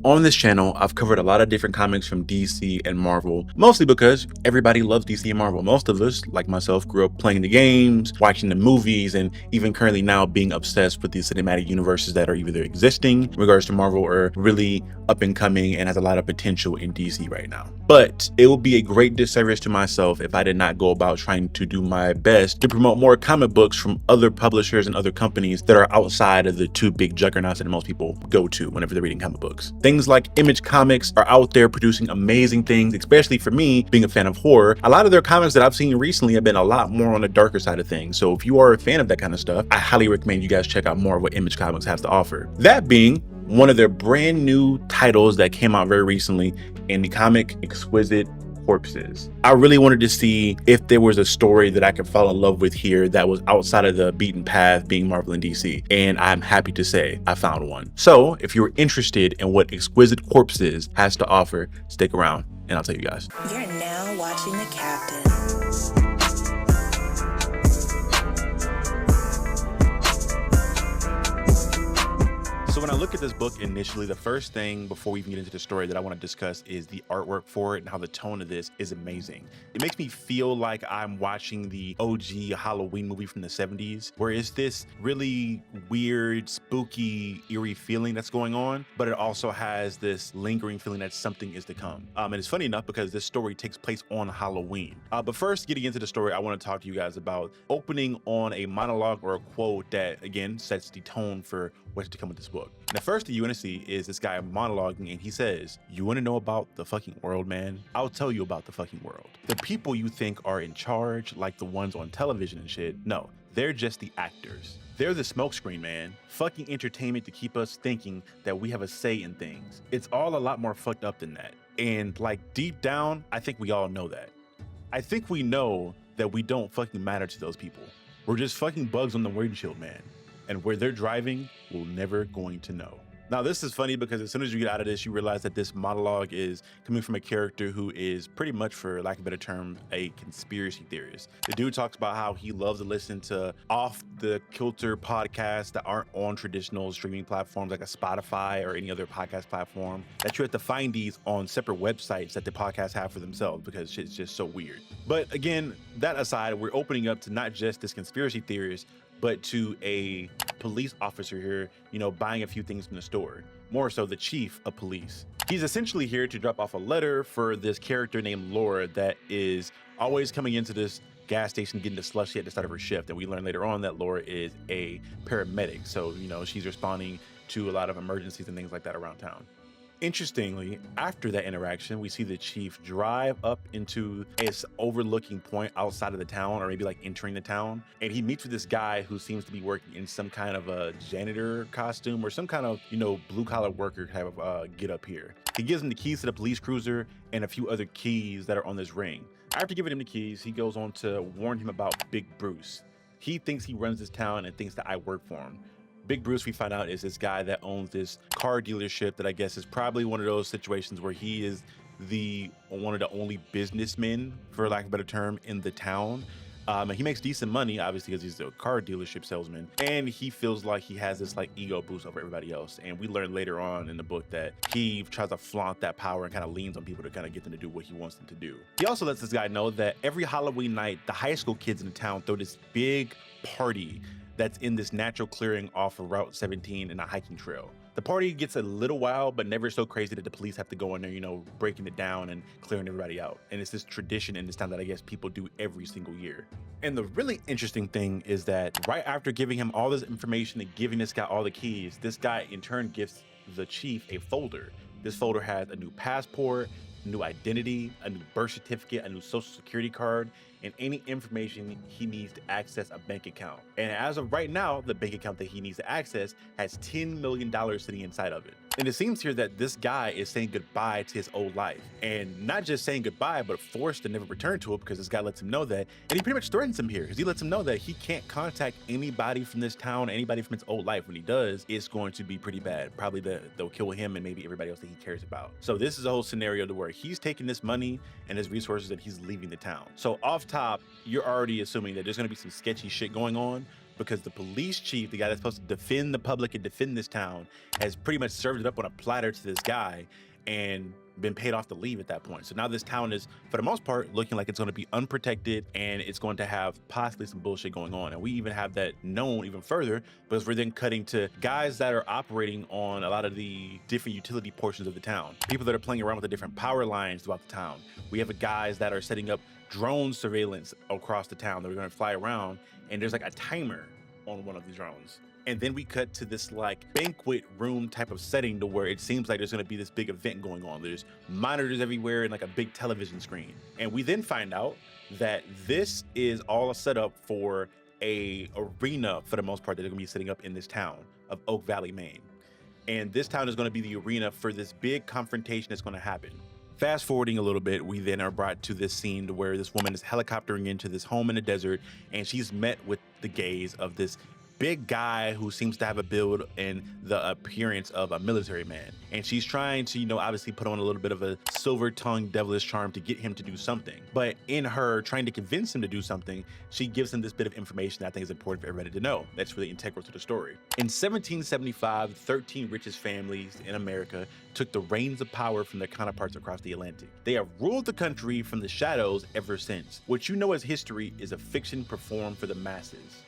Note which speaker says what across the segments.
Speaker 1: On this channel, I've covered a lot of different comics from DC and Marvel, mostly because everybody loves DC and Marvel. Most of us, like myself, grew up playing the games, watching the movies, and even currently now being obsessed with the cinematic universes that are either existing in regards to Marvel or really up and coming and has a lot of potential in DC right now. But it would be a great disservice to myself if I did not go about trying to do my best to promote more comic books from other publishers and other companies that are outside of the two big juggernauts that most people go to whenever they're reading comic books. Things like Image Comics are out there producing amazing things, especially for me being a fan of horror. A lot of their comics that I've seen recently have been a lot more on the darker side of things. So if you are a fan of that kind of stuff, I highly recommend you guys check out more of what Image Comics has to offer. That being one of their brand new titles that came out very recently in the comic Exquisite Corpses. I really wanted to see if there was a story that I could fall in love with here that was outside of the beaten path being Marvel and DC, and I'm happy to say I found one. So if you're interested in what Exquisite Corpses has to offer, stick around and I'll tell you guys.
Speaker 2: You're now watching The Captain.
Speaker 1: So when I look at this book initially, the first thing before we even get into the story that I want to discuss is the artwork for it and how the tone of this is amazing. It makes me feel like I'm watching the OG Halloween movie from the 70s, where it's this really weird, spooky, eerie feeling that's going on, but it also has this lingering feeling that something is to come. And it's funny enough because this story takes place on Halloween. But first, getting into the story, I want to talk to you guys about opening on a monologue or a quote that, again, sets the tone for what's to come with this book. And the first thing you want to see is this guy monologuing, and he says, "You want to know about the fucking world, man? I'll tell you about the fucking world. The people you think are in charge, like the ones on television and shit, no, they're just the actors. They're the smokescreen, man. Fucking entertainment to keep us thinking that we have a say in things. It's all a lot more fucked up than that. And like deep down, I think we all know that. I think we know that we don't fucking matter to those people. We're just fucking bugs on the windshield, man. And where they're driving, we're never going to know." Now, this is funny because as soon as you get out of this, you realize that this monologue is coming from a character who is pretty much, for lack of a better term, a conspiracy theorist. The dude talks about how he loves to listen to off-the-kilter podcasts that aren't on traditional streaming platforms like a Spotify or any other podcast platform, that you have to find these on separate websites that the podcasts have for themselves because shit's just so weird. But again, that aside, we're opening up to not just this conspiracy theorist, but to a police officer here, buying a few things from the store. More so the chief of police. He's essentially here to drop off a letter for this character named Laura that is always coming into this gas station getting the slushy at the start of her shift. And we learn later on that Laura is a paramedic. So, she's responding to a lot of emergencies and things like that around town. Interestingly, after that interaction, we see the chief drive up into a overlooking point outside of the town, or maybe like entering the town. And he meets with this guy who seems to be working in some kind of a janitor costume or some kind of, blue collar worker type of get up here. He gives him the keys to the police cruiser and a few other keys that are on this ring. After giving him the keys, he goes on to warn him about Big Bruce. He thinks he runs this town and thinks that I work for him. Big Bruce, we find out, is this guy that owns this car dealership that I guess is probably one of those situations where he is one of the only businessmen, for lack of a better term, in the town. And he makes decent money, obviously, because he's a car dealership salesman. And he feels like he has this ego boost over everybody else. And we learn later on in the book that he tries to flaunt that power and kind of leans on people to kind of get them to do what he wants them to do. He also lets this guy know that every Halloween night, the high school kids in the town throw this big party that's in this natural clearing off of Route 17 in a hiking trail. The party gets a little wild, but never so crazy that the police have to go in there, breaking it down and clearing everybody out. And it's this tradition in this town that I guess people do every single year. And the really interesting thing is that right after giving him all this information and giving this guy all the keys, this guy in turn gives the chief a folder. This folder has a new passport, a new identity, a new birth certificate, a new social security card, and any information he needs to access a bank account. And as of right now, the bank account that he needs to access has $10 million sitting inside of it. And it seems here that this guy is saying goodbye to his old life. And not just saying goodbye, but forced to never return to it because this guy lets him know that. And he pretty much threatens him here because he lets him know that he can't contact anybody from this town, anybody from his old life. When he does, it's going to be pretty bad. Probably they'll kill him and maybe everybody else that he cares about. So this is a whole scenario to where he's taking this money and his resources and he's leaving the town. So off top, you're already assuming that there's going to be some sketchy shit going on, because the police chief, the guy that's supposed to defend the public and defend this town, has pretty much served it up on a platter to this guy and been paid off to leave at that point. So now this town is, for the most part, looking like it's going to be unprotected and it's going to have possibly some bullshit going on. And we even have that known even further because we're then cutting to guys that are operating on a lot of the different utility portions of the town. People that are playing around with the different power lines throughout the town. We have guys that are setting up drone surveillance across the town that are going to fly around, and there's like a timer on one of these drones. And then we cut to this like banquet room type of setting to where it seems like there's gonna be this big event going on. There's monitors everywhere and like a big television screen. And we then find out that this is all a setup for a arena, for the most part, that they're gonna be setting up in this town of Oak Valley, Maine. And this town is gonna be the arena for this big confrontation that's gonna happen. Fast forwarding a little bit, we then are brought to this scene to where this woman is helicoptering into this home in the desert, and she's met with the gaze of this big guy who seems to have a build and the appearance of a military man. And she's trying to, obviously put on a little bit of a silver-tongued devilish charm to get him to do something. But in her trying to convince him to do something, she gives him this bit of information that I think is important for everybody to know. That's really integral to the story. In 1775, the 13 richest families in America took the reins of power from their counterparts across the Atlantic. They have ruled the country from the shadows ever since. What you know as history is a fiction performed for the masses.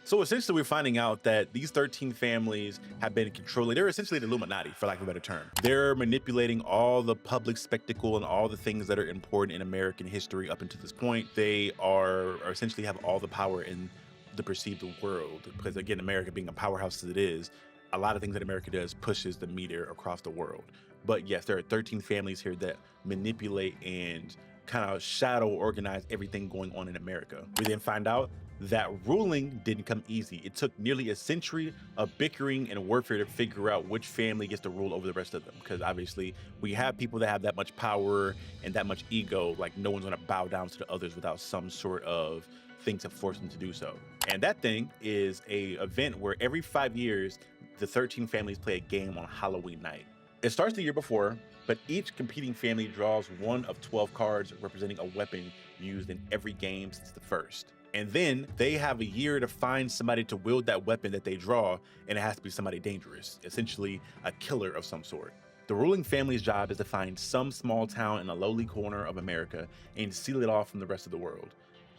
Speaker 1: So essentially, we're finding out that these 13 families have been controlling, they're essentially the Illuminati, for lack of a better term. They're manipulating all the public spectacle and all the things that are important in American history up until this point. They are essentially have all the power in the perceived world, because again, America being a powerhouse as it is, a lot of things that America does pushes the meter across the world. But yes, there are 13 families here that manipulate and kind of shadow organize everything going on in America. We then find out that ruling didn't come easy. It took nearly a century of bickering and warfare to figure out which family gets to rule over the rest of them. Because obviously we have people that have that much power and that much ego, like no one's gonna bow down to the others without some sort of thing to force them to do so. And that thing is a event where every 5 years, the 13 families play a game on Halloween night. It starts the year before, but each competing family draws one of 12 cards representing a weapon used in every game since the first. And then they have a year to find somebody to wield that weapon that they draw, and it has to be somebody dangerous, essentially a killer of some sort. The ruling family's job is to find some small town in a lowly corner of America and seal it off from the rest of the world.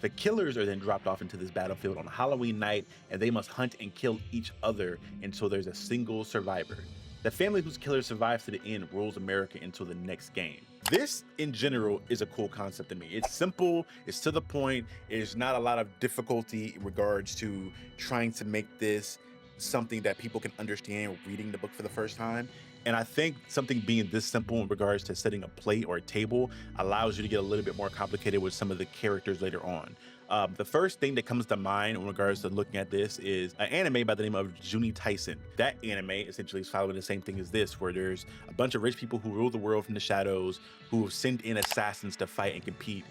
Speaker 1: The killers are then dropped off into this battlefield on Halloween night, and they must hunt and kill each other until there's a single survivor. The family whose killer survives to the end rules America until the next game. This, in general, is a cool concept to me. It's simple, it's to the point, there's not a lot of difficulty in regards to trying to make this something that people can understand reading the book for the first time. And I think something being this simple in regards to setting a plate or a table allows you to get a little bit more complicated with some of the characters later on. The first thing that comes to mind in regards to looking at this is an anime by the name of Juni Tyson. That anime essentially is following the same thing as this, where there's a bunch of rich people who rule the world from the shadows, who send in assassins to fight and compete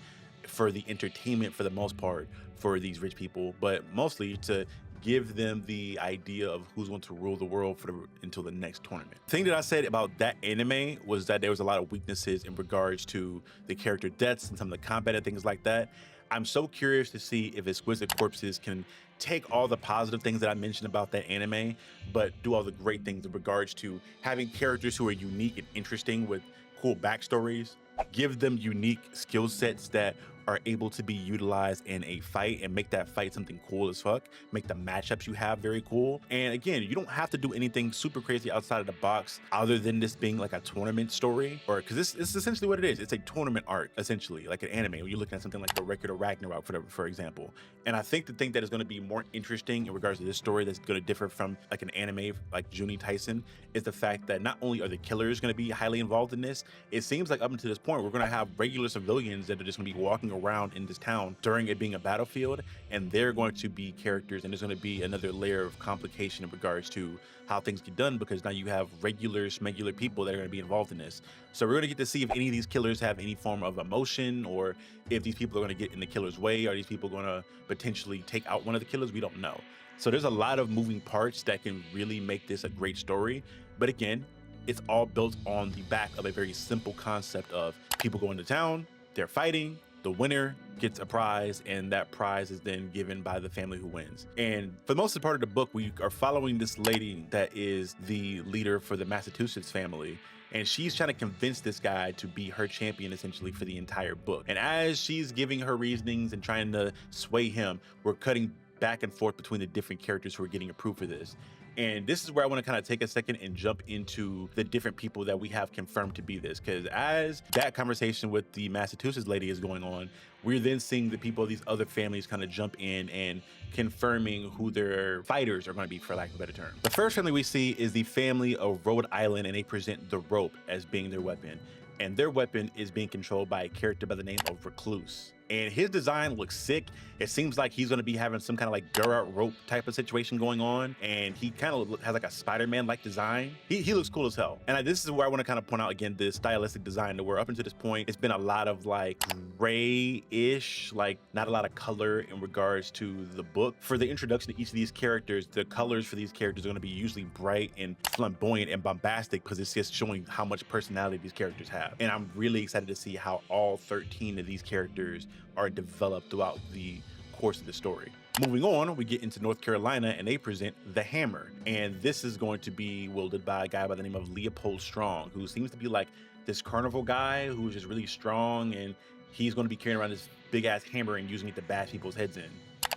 Speaker 1: for the entertainment for the most part for these rich people, but mostly to give them the idea of who's going to rule the world until the next tournament. The thing that I said about that anime was that there was a lot of weaknesses in regards to the character deaths and some of the combat and things like that. I'm so curious to see if Exquisite Corpses can take all the positive things that I mentioned about that anime, but do all the great things in regards to having characters who are unique and interesting with cool backstories, give them unique skill sets that are able to be utilized in a fight and make that fight something cool as fuck, make the matchups you have very cool. And again, you don't have to do anything super crazy outside of the box other than this being like a tournament story, or because this is essentially what it is. It's a tournament arc, essentially, like an anime. When you're looking at something like The Record of Ragnarok, for example. And I think the thing that is going to be more interesting in regards to this story that's going to differ from like an anime like Juni Tyson is the fact that not only are the killers going to be highly involved in this, it seems like up until this point, we're going to have regular civilians that are just going to be walking around in this town during it being a battlefield, and they're going to be characters, and there's going to be another layer of complication in regards to how things get done, because now you have regular people that are going to be involved in this. So we're going to get to see if any of these killers have any form of emotion, or if these people are going to get in the killer's way. Are these people going to potentially take out one of the killers? We don't know. So there's a lot of moving parts that can really make this a great story. But again, it's all built on the back of a very simple concept of people going to town, they're fighting, The winner gets a prize, and that prize is then given by the family who wins. And for the most part of the book, we are following this lady that is the leader for the Massachusetts family, and she's trying to convince this guy to be her champion essentially for the entire book. And as she's giving her reasonings and trying to sway him, we're cutting back and forth between the different characters who are getting approved for this. And this is where I want to kind of take a second and jump into the different people that we have confirmed to be this. Because as that conversation with the Massachusetts lady is going on, we're then seeing the people of these other families kind of jump in and confirming who their fighters are going to be, for lack of a better term. The first family we see is the family of Rhode Island, and they present the rope as being their weapon. And their weapon is being controlled by a character by the name of Recluse. And his design looks sick. It seems like he's gonna be having some kind of like gore rope type of situation going on. And he kind of has like a Spider-Man-like design. He looks cool as hell. And this is where I wanna kind of point out again, the stylistic design, to where up until this point, it's been a lot of like gray-ish, like not a lot of color in regards to the book. For the introduction to each of these characters, the colors for these characters are gonna be usually bright and flamboyant and bombastic, because it's just showing how much personality these characters have. And I'm really excited to see how all 13 of these characters are developed throughout the course of the story. Moving on, we get into North Carolina, and they present the Hammer. And this is going to be wielded by a guy by the name of Leopold Strong, who seems to be like this carnival guy who's just really strong, and he's going to be carrying around this big ass hammer and using it to bash people's heads in.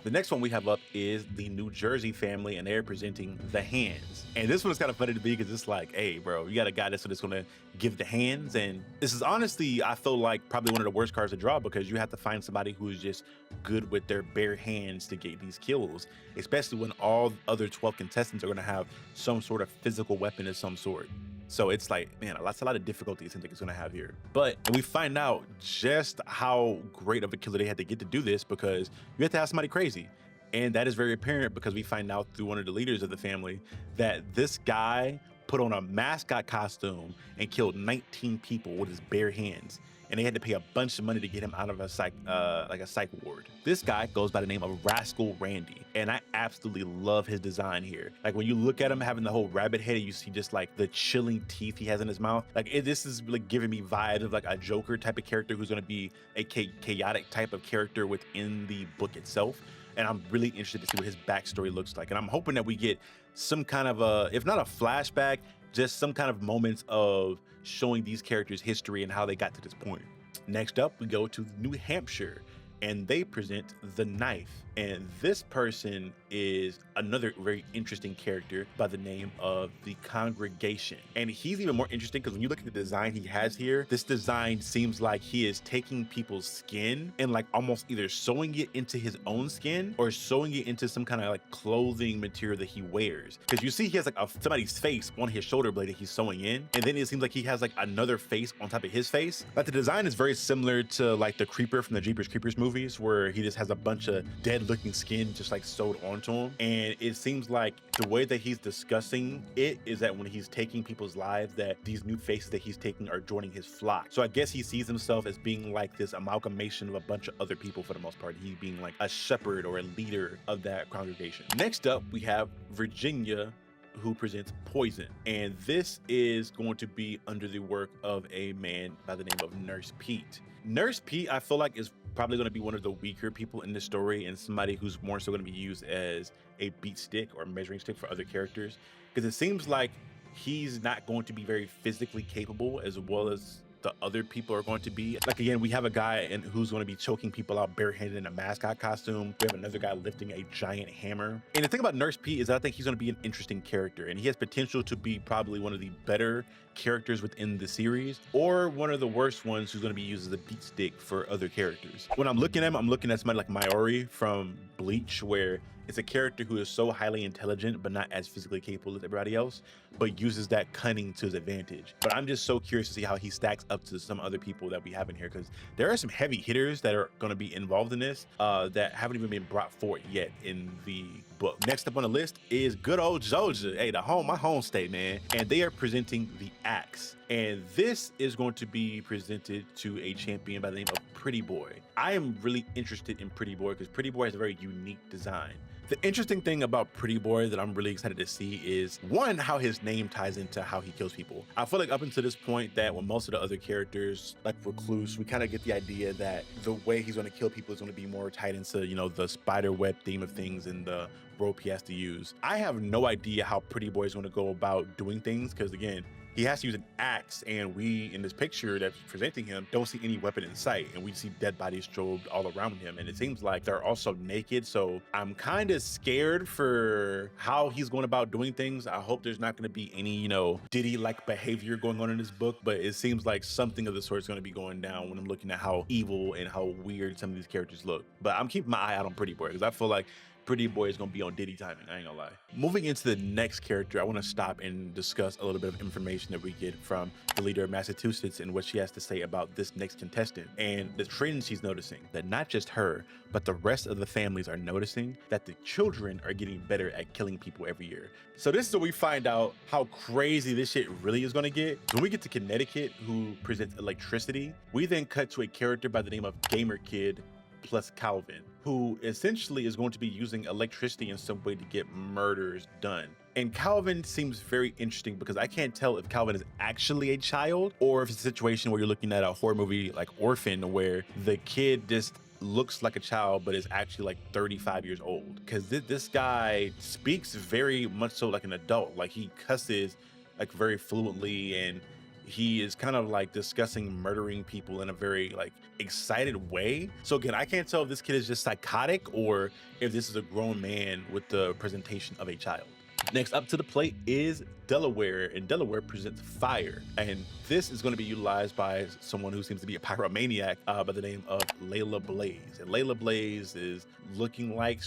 Speaker 1: The next one we have up is the New Jersey family, and they're presenting the Hands. And this one is kind of funny to me because it's like, hey, bro, you got a guy that's going to give the hands. And this is honestly, I feel like probably one of the worst cards to draw, because you have to find somebody who is just good with their bare hands to get these kills, especially when all other 12 contestants are going to have some sort of physical weapon of some sort. So it's like, man, that's a lot of difficulty I think it's gonna have here. But we find out just how great of a killer they had to get to do this, because you have to have somebody crazy. And that is very apparent, because we find out through one of the leaders of the family that this guy put on a mascot costume and killed 19 people with his bare hands. And they had to pay a bunch of money to get him out of a psych ward. This guy goes by the name of Rascal Randy, and I absolutely love his design here. Like when you look at him having the whole rabbit head, and you see just like the chilling teeth he has in his mouth. Like this is like giving me vibes of like a Joker type of character who's gonna be a chaotic type of character within the book itself. And I'm really interested to see what his backstory looks like. And I'm hoping that we get some kind of a, if not a flashback, just some kind of moments of showing these characters' history and how they got to this point. Next up, we go to New Hampshire, and they present the Knife. And this person is another very interesting character by the name of the Congregation. And he's even more interesting because when you look at the design he has here, this design seems like he is taking people's skin and like almost either sewing it into his own skin or sewing it into some kind of like clothing material that he wears. Because you see he has like somebody's face on his shoulder blade that he's sewing in. And then it seems like he has like another face on top of his face. Like the design is very similar to like the Creeper from the Jeepers Creepers movies, where he just has a bunch of dead looking skin just like sewed onto him. And it seems like the way that he's discussing it is that when he's taking people's lives, that these new faces that he's taking are joining his flock. So I guess he sees himself as being like this amalgamation of a bunch of other people for the most part. He being like a shepherd or a leader of that congregation. Next up, we have Virginia, who presents Poison. And this is going to be under the work of a man by the name of Nurse Pete. Nurse Pete, I feel like, is probably going to be one of the weaker people in the story, and somebody who's more so going to be used as a beat stick or measuring stick for other characters, because it seems like he's not going to be very physically capable as well as the other people are going to be. Like again, we have a guy who's going to be choking people out barehanded in a mascot costume. We have another guy lifting a giant hammer. And the thing about Nurse Pete is that I think he's going to be an interesting character, and he has potential to be probably one of the better characters within the series, or one of the worst ones who's going to be used as a beat stick for other characters. When I'm looking at him, I'm looking at somebody like Mayuri from Bleach, where it's a character who is so highly intelligent but not as physically capable as everybody else, but uses that cunning to his advantage. But I'm just so curious to see how he stacks up to some other people that we have in here, because there are some heavy hitters that are going to be involved in this that haven't even been brought forward yet in the book. Next up on the list is good old Georgia. Hey, my home state, man. And they are presenting the Axe. And this is going to be presented to a champion by the name of Pretty Boy. I am really interested in Pretty Boy because Pretty Boy has a very unique design. The interesting thing about Pretty Boy that I'm really excited to see is, one, how his name ties into how he kills people. I feel like up until this point that when most of the other characters, like Recluse, we kind of get the idea that the way he's going to kill people is going to be more tied into, you know, the spider web theme of things and the rope he has to use. I have no idea how Pretty Boy is going to go about doing things because, again, he has to use an axe, and we, in this picture that's presenting him, don't see any weapon in sight, and we see dead bodies strobed all around him, and it seems like they're also naked, so I'm kind of scared for how he's going about doing things. I hope there's not going to be any, you know, Diddy-like behavior going on in this book, but it seems like something of the sort is going to be going down when I'm looking at how evil and how weird some of these characters look. But I'm keeping my eye out on Pretty Boy, because I feel like Pretty Boy is gonna be on Diddy timing, I ain't gonna lie. Moving into the next character, I wanna stop and discuss a little bit of information that we get from the leader of Massachusetts and what she has to say about this next contestant and the trend she's noticing, that not just her, but the rest of the families are noticing that the children are getting better at killing people every year. So this is where we find out how crazy this shit really is gonna get. When we get to Connecticut, who presents electricity, we then cut to a character by the name of Gamer Kid plus Calvin, who essentially is going to be using electricity in some way to get murders done. And Calvin seems very interesting because I can't tell if Calvin is actually a child or if it's a situation where you're looking at a horror movie like Orphan, where the kid just looks like a child but is actually like 35 years old. Because this guy speaks very much so like an adult. Like, he cusses like very fluently, and he is kind of like discussing murdering people in a very like excited way. So again, I can't tell if this kid is just psychotic or if this is a grown man with the presentation of a child. Next up to the plate is Delaware, and Delaware presents Fire. And this is going to be utilized by someone who seems to be a pyromaniac by the name of Layla Blaze. And Layla Blaze is looking like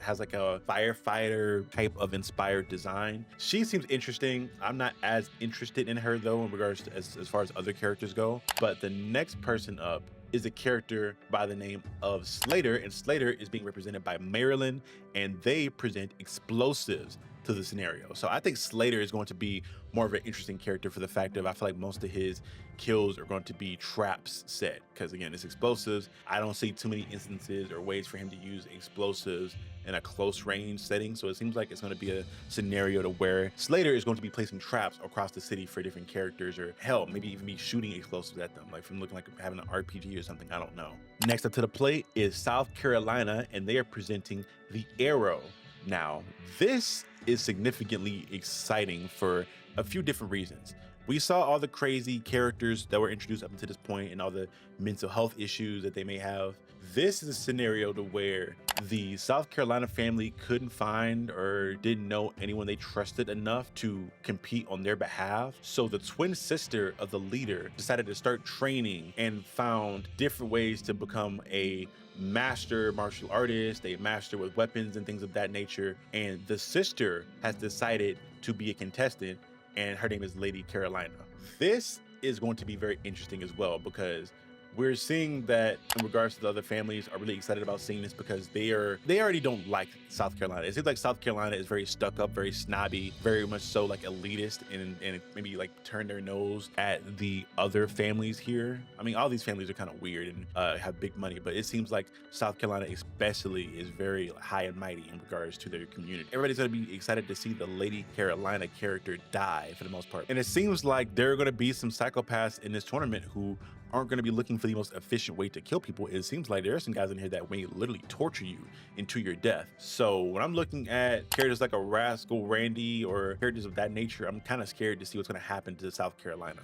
Speaker 1: has like a firefighter type of inspired design. She seems interesting. I'm not as interested in her though in regards to as far as other characters go. But the next person up is a character by the name of Slater, and Slater is being represented by Marilyn, and they present explosives to the scenario. So I think Slater is going to be more of an interesting character for the fact of I feel like most of his kills are going to be traps set, because again, it's explosives. I don't see too many instances or ways for him to use explosives in a close range setting. So it seems like it's going to be a scenario to where Slater is going to be placing traps across the city for different characters, or hell, maybe even be shooting explosives at them, like from looking like having an RPG or something, I don't know. Next up to the plate is South Carolina, and they are presenting the Arrow. Now, this is significantly exciting for a few different reasons. We saw all the crazy characters that were introduced up until this point and all the mental health issues that they may have. This is a scenario to where the South Carolina family couldn't find or didn't know anyone they trusted enough to compete on their behalf. So the twin sister of the leader decided to start training and found different ways to become a master martial artist, a master with weapons and things of that nature. And the sister has decided to be a contestant, and her name is Lady Carolina. This is going to be very interesting as well, because we're seeing that in regards to the other families are really excited about seeing this because they already don't like South Carolina. It seems like South Carolina is very stuck up, very snobby, very much so like elitist, and maybe like turn their nose at the other families here. I mean, all these families are kind of weird and have big money, but it seems like South Carolina especially is very high and mighty in regards to their community. Everybody's gonna be excited to see the Lady Carolina character die for the most part. And it seems like there are gonna be some psychopaths in this tournament who aren't going to be looking for the most efficient way to kill people. It seems like there are some guys in here that may literally torture you into your death. So when I'm looking at characters like a Rascal Randy or characters of that nature, I'm kind of scared to see what's going to happen to South Carolina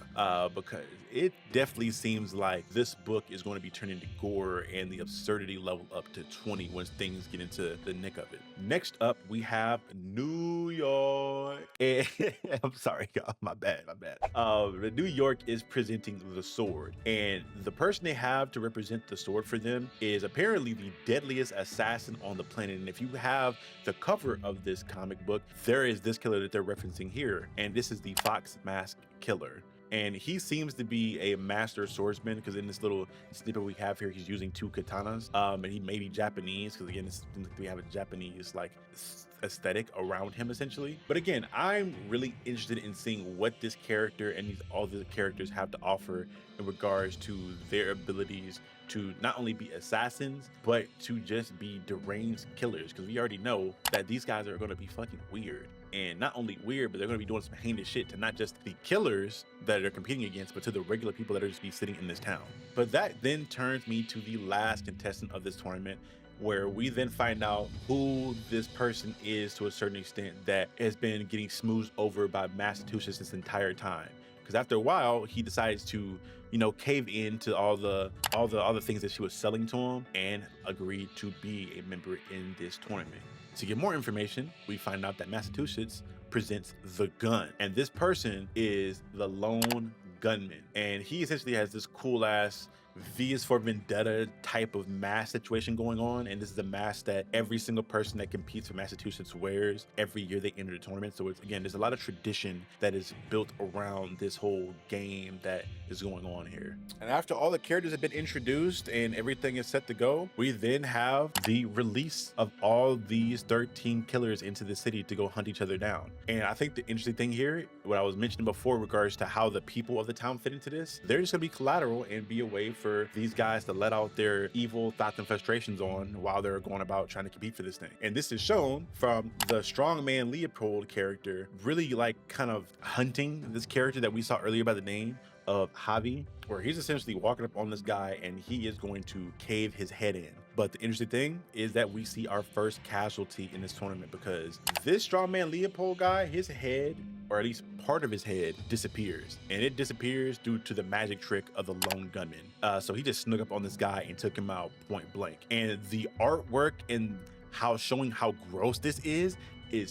Speaker 1: because it definitely seems like this book is going to be turned into gore and the absurdity level up to 20 once things get into the nick of it. Next up, we have New York. And I'm sorry, y'all, my bad. The New York is presenting the sword. And the person they have to represent the sword for them is apparently the deadliest assassin on the planet. And if you have the cover of this comic book, there is this killer that they're referencing here. And this is the Fox Mask Killer. And he seems to be a master swordsman, because in this little snippet we have here, he's using 2 katanas. And he may be Japanese, because again, we have a Japanese like aesthetic around him essentially. But again, I'm really interested in seeing what this character and all the characters have to offer in regards to their abilities to not only be assassins, but to just be deranged killers, because we already know that these guys are going to be fucking weird. And not only weird, but they're going to be doing some heinous shit to not just the killers that they're competing against, but to the regular people that are just be sitting in this town. But that then turns me to the last contestant of this tournament, where we then find out who this person is to a certain extent that has been getting smoothed over by Massachusetts this entire time. Because after a while, he decides to, you know, cave in to all the things that she was selling to him and agreed to be a member in this tournament. To get more information, we find out that Massachusetts presents the gun, and this person is the lone gunman, and he essentially has this cool ass V is for Vendetta type of mask situation going on. And this is a mask that every single person that competes for Massachusetts wears every year they enter the tournament. So it's, again, there's a lot of tradition that is built around this whole game that is going on here. And after all the characters have been introduced and everything is set to go, we then have the release of all these 13 killers into the city to go hunt each other down. And I think the interesting thing here, what I was mentioning before in regards to how the people of the town fit into this, they're just gonna be collateral and be a way for these guys to let out their evil thoughts and frustrations on while they're going about trying to compete for this thing. And this is shown from the strongman Leopold character really like kind of hunting this character that we saw earlier by the name of Javi, where he's essentially walking up on this guy and he is going to cave his head in. But the interesting thing is that we see our first casualty in this tournament, because this strongman Leopold guy, his head, or at least part of his head, disappears. And it disappears due to the magic trick of the lone gunman. So he just snuck up on this guy and took him out point blank. And the artwork and showing how gross this is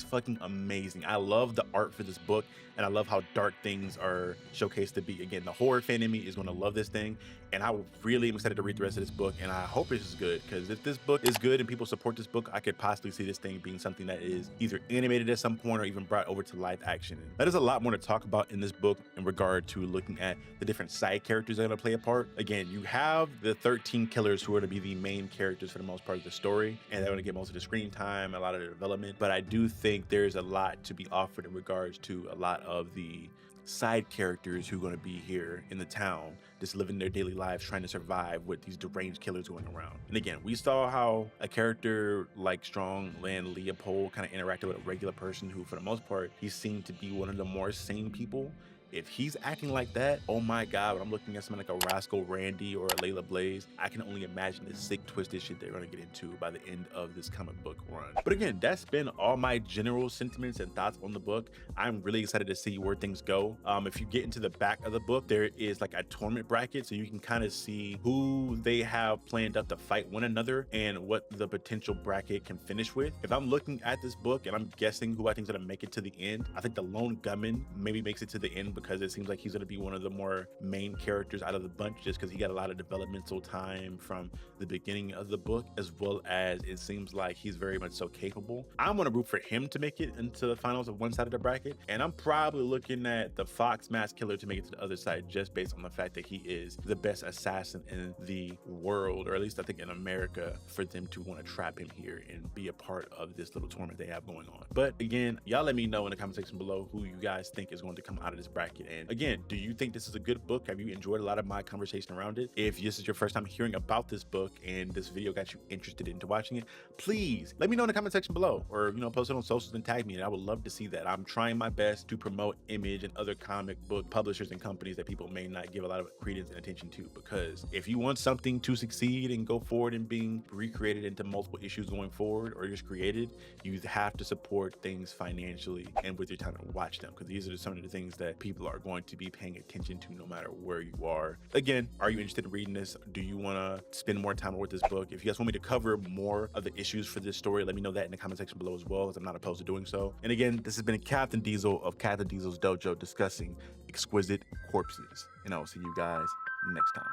Speaker 1: fucking amazing. I love the art for this book, and I love how dark things are showcased to be. Again, the horror fan in me is going to love this thing, and I really am excited to read the rest of this book, and I hope it's good, because if this book is good and people support this book, I could possibly see this thing being something that is either animated at some point or even brought over to live action. And that is a lot more to talk about in this book in regard to looking at the different side characters that are going to play a part. Again, you have the 13 killers who are going to be the main characters for the most part of the story, and they're going to get most of the screen time, a lot of the development, but I do think there's a lot to be offered in regards to a lot of the side characters who are going to be here in the town, just living their daily lives, trying to survive with these deranged killers going around. And again, we saw how a character like Strongman Leopold kind of interacted with a regular person who, for the most part, he seemed to be one of the more sane people. If he's acting like that, oh my God, when I'm looking at someone like a Rascal Randy or a Layla Blaze, I can only imagine the sick, twisted shit they're gonna get into by the end of this comic book run. But again, that's been all my general sentiments and thoughts on the book. I'm really excited to see where things go. If you get into the back of the book, there is like a tournament bracket, so you can kind of see who they have planned up to fight one another and what the potential bracket can finish with. If I'm looking at this book and I'm guessing who I think is gonna make it to the end, I think the lone gunman maybe makes it to the end, because it seems like he's going to be one of the more main characters out of the bunch, just because he got a lot of developmental time from the beginning of the book, as well as it seems like he's very much so capable. I'm going to root for him to make it into the finals of one side of the bracket, and I'm probably looking at the Fox Mask Killer to make it to the other side, just based on the fact that he is the best assassin in the world, or at least I think in America, for them to want to trap him here and be a part of this little tournament they have going on. But again, y'all let me know in the comment section below who you guys think is going to come out of this bracket. And again, do you think this is a good book? Have you enjoyed a lot of my conversation around it? If this is your first time hearing about this book and this video got you interested into watching it, please let me know in the comment section below, or post it on socials and tag me, and I would love to see that. I'm trying my best to promote Image and other comic book publishers and companies that people may not give a lot of credence and attention to, because if you want something to succeed and go forward and being recreated into multiple issues going forward, or just created, you have to support things financially and with your time to watch them, because these are some of the things that people are going to be paying attention to no matter where you are. Again, are you interested in reading this? Do you want to spend more time with this book? If you guys want me to cover more of the issues for this story, let me know that in the comment section below as well, as I'm not opposed to doing so. And again, this has been Captain Diesel of Captain Diesel's Dojo discussing Exquisite Corpses, and I will see you guys next time.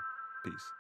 Speaker 1: Peace.